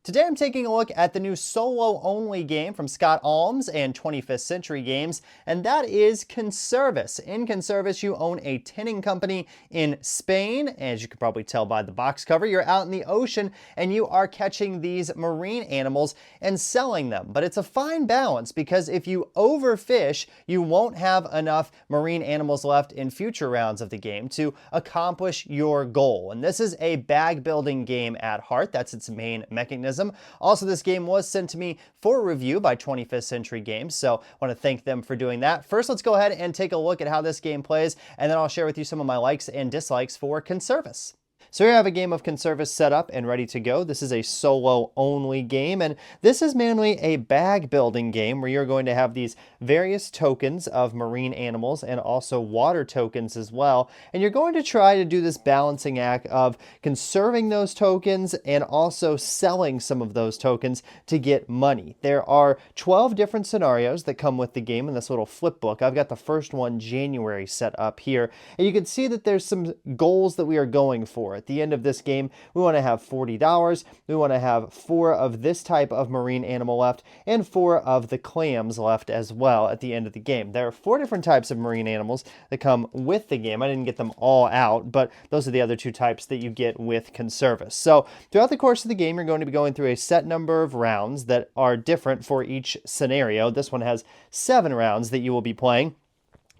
Today I'm taking a look at the new solo-only game from Scott Almes and 25th Century Games, and that is Conservas. In Conservas, you own a tinning company in Spain. As you can probably tell by the box cover, you're out in the ocean and you are catching these marine animals and selling them. But it's a fine balance because if you overfish, you won't have enough marine animals left in future rounds of the game to accomplish your goal. And this is a bag building game at heart. That's its main mechanism. Also, this game was sent to me for review by 25th Century Games, so I want to thank them for doing that. First, let's go ahead and take a look at how this game plays, and then I'll share with you some of my likes and dislikes for Conservas. So here I have a game of Conservas set up and ready to go. This is a solo-only game, and this is mainly a bag building game where you're going to have these various tokens of marine animals and also water tokens as well. And you're going to try to do this balancing act of conserving those tokens and also selling some of those tokens to get money. There are 12 different scenarios that come with the game in this little flip book. I've got the first one, January, set up here. And you can see that there's some goals that we are going for. At the end of this game, we want to have $40. We want to have 4 of this type of marine animal left and 4 of the clams left as well at the end of the game. There are 4 different types of marine animals that come with the game. I didn't get them all out, but those are the other 2 types that you get with Conservas. So throughout the course of the game, you're going to be going through a set number of rounds that are different for each scenario. This one has 7 rounds that you will be playing.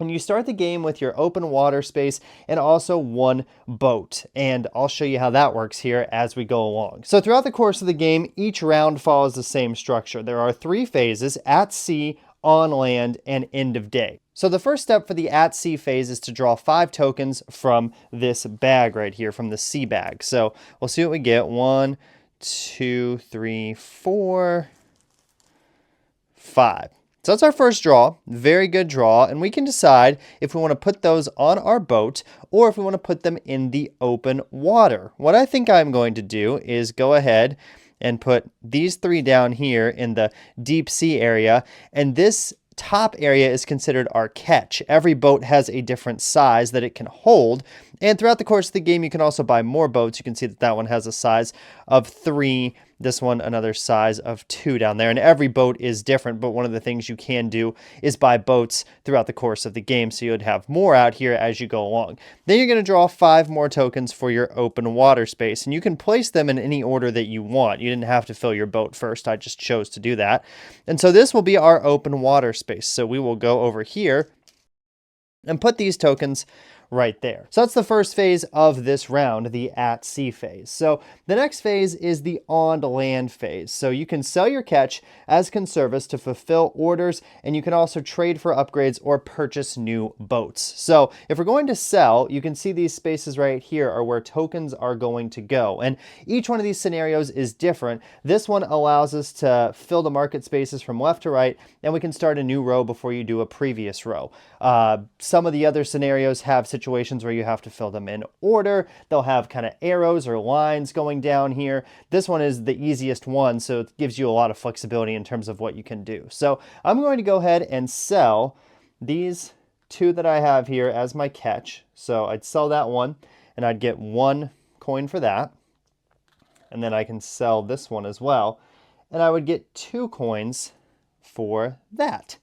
And you start the game with your open water space and also 1 boat. And I'll show you how that works here as we go along. So throughout the course of the game, each round follows the same structure. There are 3 phases: at sea, on land, and end of day. So the first step for the at sea phase is to draw 5 tokens from this bag right here, from the sea bag. So we'll see what we get. 1, 2, 3, 4, 5. So that's our first draw, very good draw, and we can decide if we want to put those on our boat or if we want to put them in the open water. What I think I'm going to do is go ahead and put these 3 down here in the deep sea area, and this top area is considered our catch. Every boat has a different size that it can hold, and throughout the course of the game you can also buy more boats. You can see that that one has a size of 3, this one another size of 2 down there, and every boat is different. But one of the things you can do is buy boats throughout the course of the game, so you'd have more out here as you go along. Then you're going to draw 5 more tokens for your open water space, and you can place them in any order that you want. You didn't have to fill your boat first. I just chose to do that. And so this will be our open water space. So we will go over here and put these tokens right there. So that's the first phase of this round, the at sea phase. So the next phase is the on land phase. So you can sell your catch as Conservas to fulfill orders, and you can also trade for upgrades or purchase new boats. So if we're going to sell, you can see these spaces right here are where tokens are going to go. And each one of these scenarios is different. This one allows us to fill the market spaces from left to right, and we can start a new row before you do a previous row. Some of the other scenarios have situations where you have to fill them in order. They'll have kind of arrows or lines going down here. This one is the easiest one, so it gives you a lot of flexibility in terms of what you can do. So I'm going to go ahead and sell these 2 that I have here as my catch. So I'd sell that one, and I'd get 1 coin for that. And then I can sell this one as well, and I would get 2 coins for that.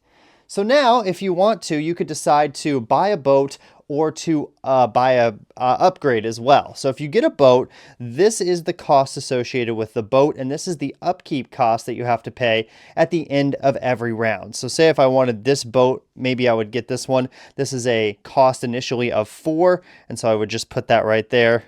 So now, if you want to, you could decide to buy a boat or to buy a upgrade as well. So if you get a boat, this is the cost associated with the boat, and this is the upkeep cost that you have to pay at the end of every round. So say if I wanted this boat, maybe I would get this one. This is a cost initially of 4, and so I would just put that right there,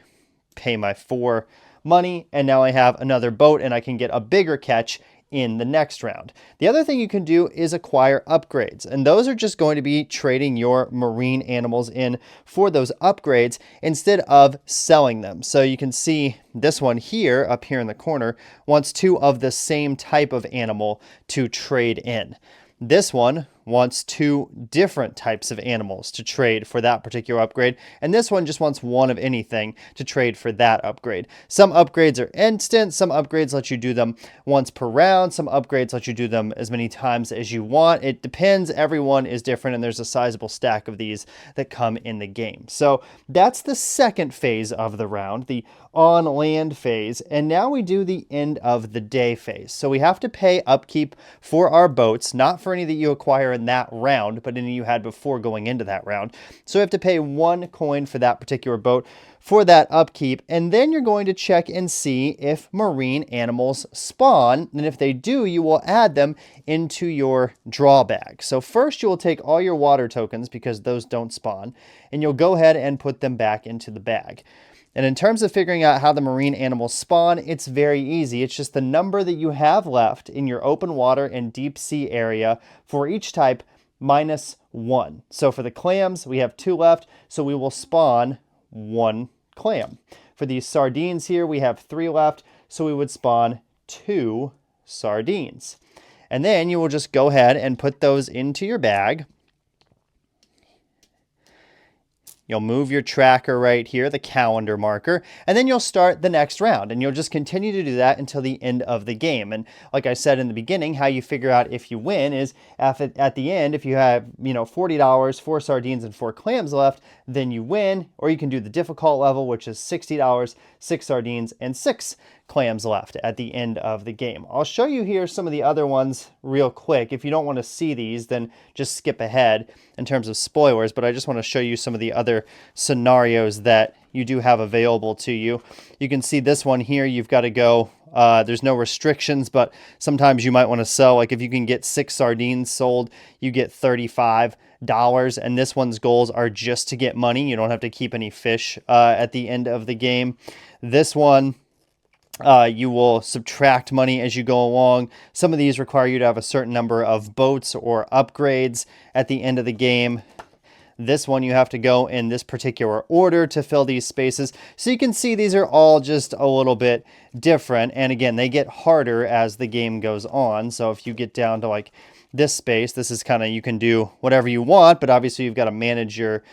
pay my 4 money, and now I have another boat, and I can get a bigger catch in the next round. The other thing you can do is acquire upgrades, and those are just going to be trading your marine animals in for those upgrades instead of selling them. So you can see this one here, up here in the corner, wants 2 of the same type of animal to trade in. This one wants 2 different types of animals to trade for that particular upgrade, and this one just wants 1 of anything to trade for that upgrade. Some upgrades are instant, some upgrades let you do them once per round, some upgrades let you do them as many times as you want. It depends, everyone is different, and there's a sizable stack of these that come in the game. So that's the second phase of the round, the on land phase, and now we do the end of the day phase. So we have to pay upkeep for our boats, not for any that you acquire in that round, but any you had before going into that round. So we have to pay 1 coin for that particular boat for that upkeep, and then you're going to check and see if marine animals spawn, and if they do, you will add them into your draw bag. So first you will take all your water tokens, because those don't spawn, and you'll go ahead and put them back into the bag. And in terms of figuring out how the marine animals spawn, it's very easy. It's just the number that you have left in your open water and deep sea area for each type minus 1. So for the clams, we have 2 left, so we will spawn 1 clam. For these sardines here, we have 3 left, so we would spawn 2 sardines. And then you will just go ahead and put those into your bag. You'll move your tracker right here, the calendar marker, and then you'll start the next round, and you'll just continue to do that until the end of the game. And like I said in the beginning, how you figure out if you win is at the end, if you have, $40, 4 sardines and 4 clams left, then you win. Or you can do the difficult level, which is $60, 6 sardines and 6 clams left at the end of the game. I'll show you here some of the other ones real quick. If you don't want to see these, then just skip ahead in terms of spoilers, but I just want to show you some of the other scenarios that you do have available to you. You can see this one here, you've got to go, there's no restrictions, but sometimes you might want to sell, like if you can get 6 sardines sold, you get $35. And this one's goals are just to get money. You don't have to keep any fish at the end of the game. This one, you will subtract money as you go along. Some of these require you to have a certain number of boats or upgrades at the end of the game. This one, you have to go in this particular order to fill these spaces. So you can see these are all just a little bit different. And again, they get harder as the game goes on. So if you get down to like this space, this is kind of, you can do whatever you want, but obviously you've got to manage your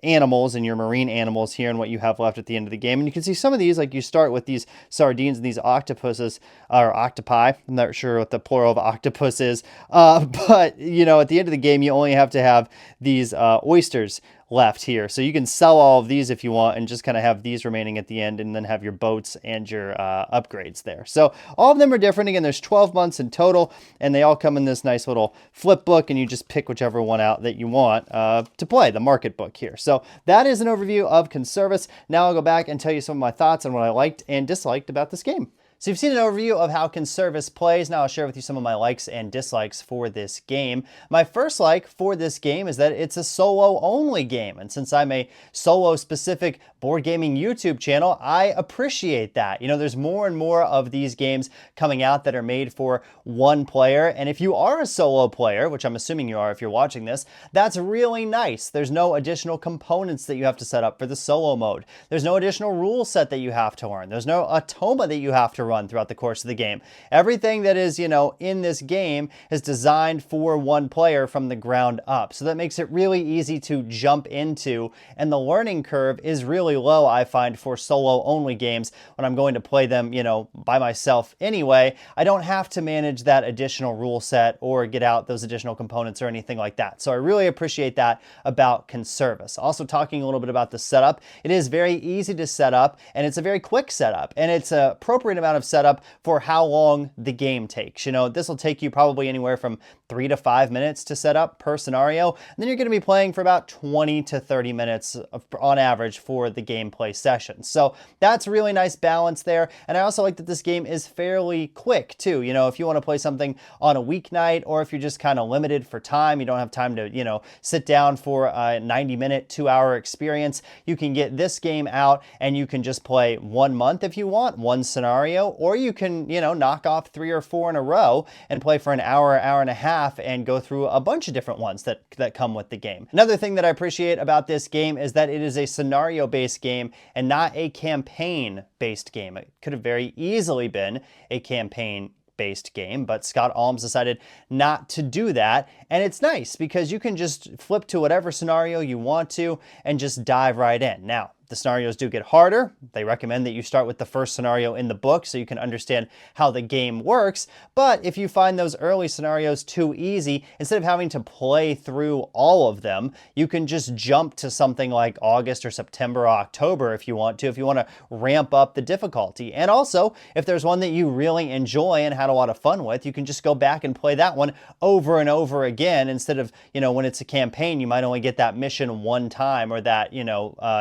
animals and your marine animals here and what you have left at the end of the game. And you can see some of these, like you start with these sardines and these octopuses, or octopi. I'm not sure what the plural of octopus is, but at the end of the game, you only have to have these oysters left here. So you can sell all of these if you want and just kind of have these remaining at the end, and then have your boats and your upgrades there. So all of them are different. Again, there's 12 months in total, and they all come in this nice little flip book, and you just pick whichever one out that you want to play, the market book here. So that is an overview of Conservas. Now I'll go back and tell you some of my thoughts on what I liked and disliked about this game. So you've seen an overview of how Conservas plays. Now I'll share with you some of my likes and dislikes for this game. My first like for this game is that it's a solo-only game. And since I'm a solo-specific board gaming YouTube channel, I appreciate that. There's more and more of these games coming out that are made for one player. And if you are a solo player, which I'm assuming you are if you're watching this, that's really nice. There's no additional components that you have to set up for the solo mode. There's no additional rule set that you have to learn. There's no automa that you have to run throughout the course of the game. Everything that is, in this game is designed for one player from the ground up. So that makes it really easy to jump into, and the learning curve is really low, I find, for solo-only games when I'm going to play them, by myself anyway. I don't have to manage that additional rule set or get out those additional components or anything like that. So I really appreciate that about Conservas. Also, talking a little bit about the setup, it is very easy to set up, and it's a very quick setup, and it's an appropriate amount of setup for how long the game takes. This will take you probably anywhere from 3 to 5 minutes to set up per scenario, and then you're going to be playing for about 20 to 30 minutes on average for the gameplay session. So that's a really nice balance there. And I also like that this game is fairly quick too. If you want to play something on a weeknight, or if you're just kind of limited for time, you don't have time to, sit down for a 90-minute, 2-hour experience, you can get this game out and you can just play 1 month if you want, one scenario, or you can, knock off 3 or 4 in a row and play for an hour, hour and a half, and go through a bunch of different ones that come with the game. Another thing that I appreciate about this game is that it is a scenario-based game and not a campaign-based game. It could have very easily been a campaign-based game, but Scott Almes decided not to do that. And it's nice because you can just flip to whatever scenario you want to and just dive right in. Now, The scenarios do get harder. They recommend that you start with the first scenario in the book so you can understand how the game works. But if you find those early scenarios too easy, instead of having to play through all of them, you can just jump to something like August or September or October if you want to ramp up the difficulty. And also, if there's one that you really enjoy and had a lot of fun with, you can just go back and play that one over and over again instead of, when it's a campaign, you might only get that mission one time or that,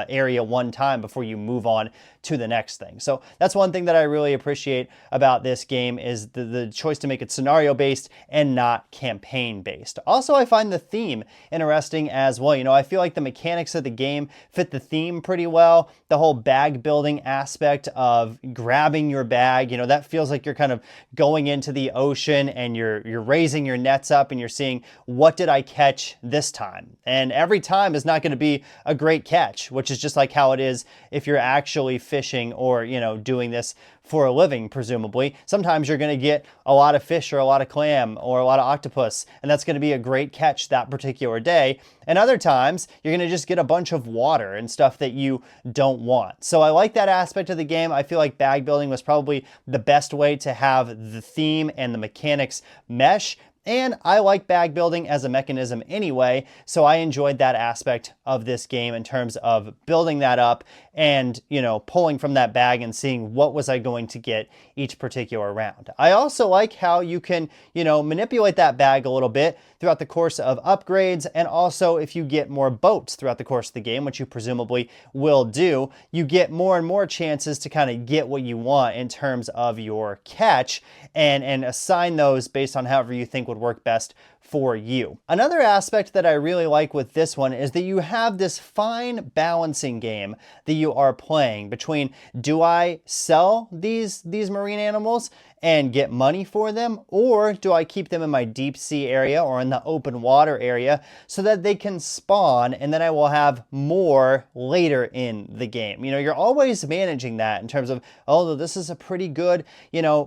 area one time before you move on to the next thing. So that's one thing that I really appreciate about this game is the choice to make it scenario based and not campaign based. Also, I find the theme interesting as well. I feel like the mechanics of the game fit the theme pretty well. The whole bag building aspect of grabbing your bag, that feels like you're kind of going into the ocean and you're raising your nets up and you're seeing, what did I catch this time? And every time is not going to be a great catch, which is just like how it is if you're actually fishing or, doing this for a living, presumably. Sometimes you're going to get a lot of fish or a lot of clam or a lot of octopus, and that's going to be a great catch that particular day. And other times, you're going to just get a bunch of water and stuff that you don't want. So I like that aspect of the game. I feel like bag building was probably the best way to have the theme and the mechanics mesh. And I like bag building as a mechanism anyway, so I enjoyed that aspect of this game in terms of building that up and, pulling from that bag and seeing what was I going to get each particular round. I also like how you can, manipulate that bag a little bit throughout the course of upgrades, and also if you get more boats throughout the course of the game, which you presumably will do, you get more and more chances to kind of get what you want in terms of your catch and assign those based on however you think would work best for you. Another aspect that I really like with this one is that you have this fine balancing game that you are playing between, do I sell these marine animals and get money for them, or do I keep them in my deep sea area or in the open water area so that they can spawn and then I will have more later in the game? You're always managing that in terms of, oh, this is a pretty good,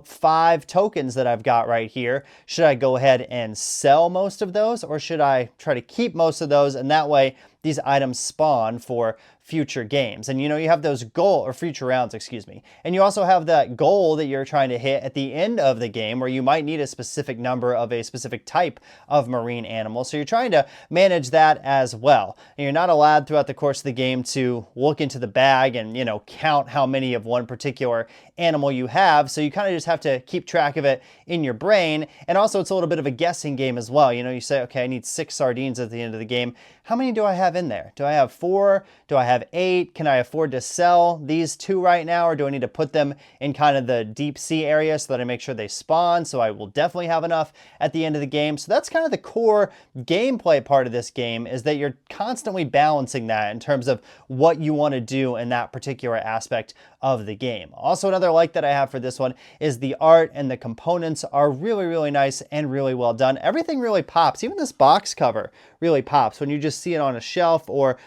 5 tokens that I've got right here. Should I go ahead and sell most of those, or should I try to keep most of those, and that way these items spawn for future games? And you have those future rounds, excuse me. And you also have that goal that you're trying to hit at the end of the game where you might need a specific number of a specific type of marine animal. So you're trying to manage that as well. And you're not allowed throughout the course of the game to look into the bag and, count how many of one particular animal you have. So you kind of just have to keep track of it in your brain. And also it's a little bit of a guessing game as well. You say, okay, I need 6 sardines at the end of the game. How many do I have in there? Do I have 4? Do I have 8? Can I afford to sell these 2 right now? Or do I need to put them in kind of the deep sea area so that I make sure they spawn? So I will definitely have enough at the end of the game. So that's kind of the core gameplay part of this game, is that you're constantly balancing that in terms of what you want to do in that particular aspect of the game. Also, another like that I have for this one is the art and the components are really, really nice and really well done. Everything really pops. Even this box cover really pops when you just see it on a shelf or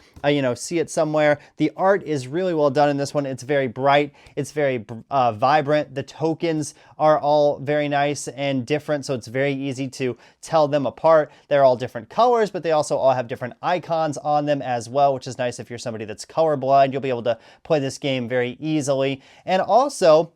see it somewhere. The art is really well done in this one. It's very bright. It's very vibrant. The tokens are all very nice and different, so it's very easy to tell them apart. They're all different colors, but they also all have different icons on them as well, which is nice if you're somebody that's colorblind. You'll be able to play this game very easily. And also,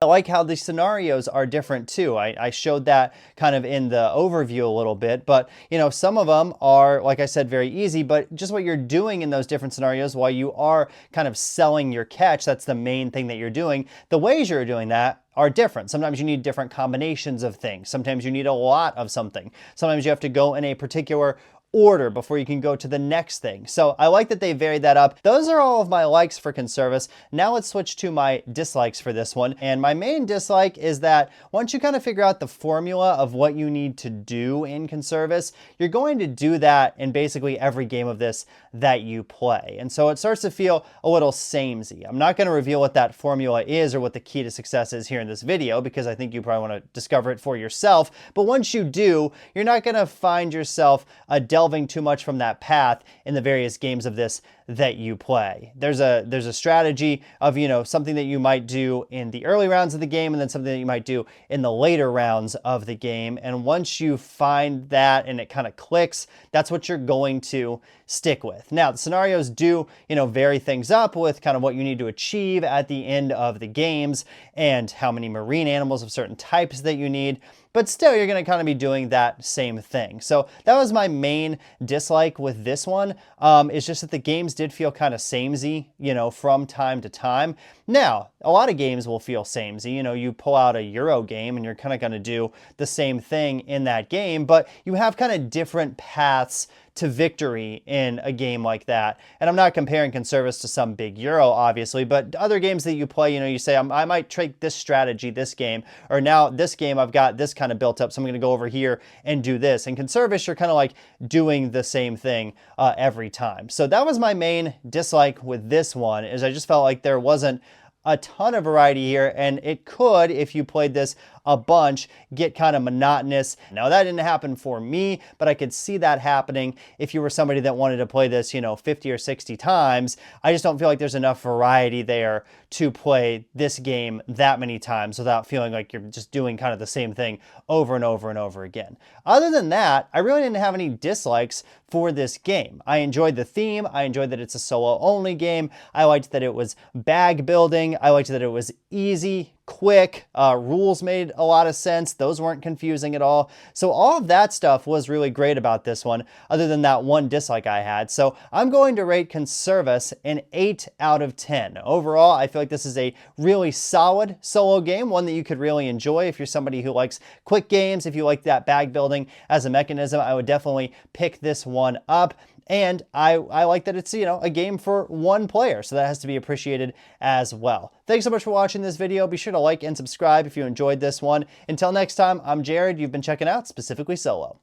I like how the scenarios are different too. I showed that kind of in the overview a little bit, but some of them are, like I said, very easy, but just what you're doing in those different scenarios while you are kind of selling your catch, that's the main thing that you're doing. The ways you're doing that are different. Sometimes you need different combinations of things. Sometimes you need a lot of something. Sometimes you have to go in a particular order before you can go to the next thing. So I like that they varied that up. Those are all of my likes for Conservas. Now let's switch to my dislikes for this one. And my main dislike is that once you kind of figure out the formula of what you need to do in Conservas, you're going to do that in basically every game of this that you play. And so it starts to feel a little samey. I'm not going to reveal what that formula is or what the key to success is here in this video, because I think you probably want to discover it for yourself. But once you do, you're not going to find yourself delving too much from that path in the various games of this that you play. There's a strategy of, you know, something that you might do in the early rounds of the game and then something that you might do in the later rounds of the game. And once you find that and it kind of clicks, that's what you're going to stick with. Now, the scenarios do, you know, vary things up with kind of what you need to achieve at the end of the games and how many marine animals of certain types that you need. But still, you're going to kind of be doing that same thing. So that was my main dislike with this one. It's just that the games did feel kind of samey, you know, from time to time. Now, a lot of games will feel samey. You know, you pull out a Euro game and you're kind of going to do the same thing in that game, but you have kind of different paths to victory in a game like that. And I'm not comparing Conservas to some big Euro, obviously, but other games that you play, you know, you say, I might take this strategy this game, or now this game I've got this kind of built up, so I'm going to go over here and do this. And Conservas, you're kind of like doing the same thing every time. So that was my main dislike with this one, is I just felt like there wasn't a ton of variety here, and it could, if you played this a bunch, get kind of monotonous. Now, that didn't happen for me, but I could see that happening if you were somebody that wanted to play this, you know, 50 or 60 times. I just don't feel like there's enough variety there to play this game that many times without feeling like you're just doing kind of the same thing over and over and over again. Other than that, I really didn't have any dislikes for this game. I enjoyed the theme. I enjoyed that it's a solo-only game. I liked that it was bag building. I liked that it was easy, quick, rules made a lot of sense. Those weren't confusing at all. So all of that stuff was really great about this one, other than that one dislike I had. So I'm going to rate Conservas an 8 out of 10. Overall, I feel like this is a really solid solo game, one that you could really enjoy if you're somebody who likes quick games. If you like that bag building as a mechanism, I would definitely pick this one up. And I like that it's, you know, a game for one player, so that has to be appreciated as well. Thanks so much for watching this video. Be sure to like and subscribe if you enjoyed this one. Until next time, I'm Jared. You've been checking out Specifically Solo.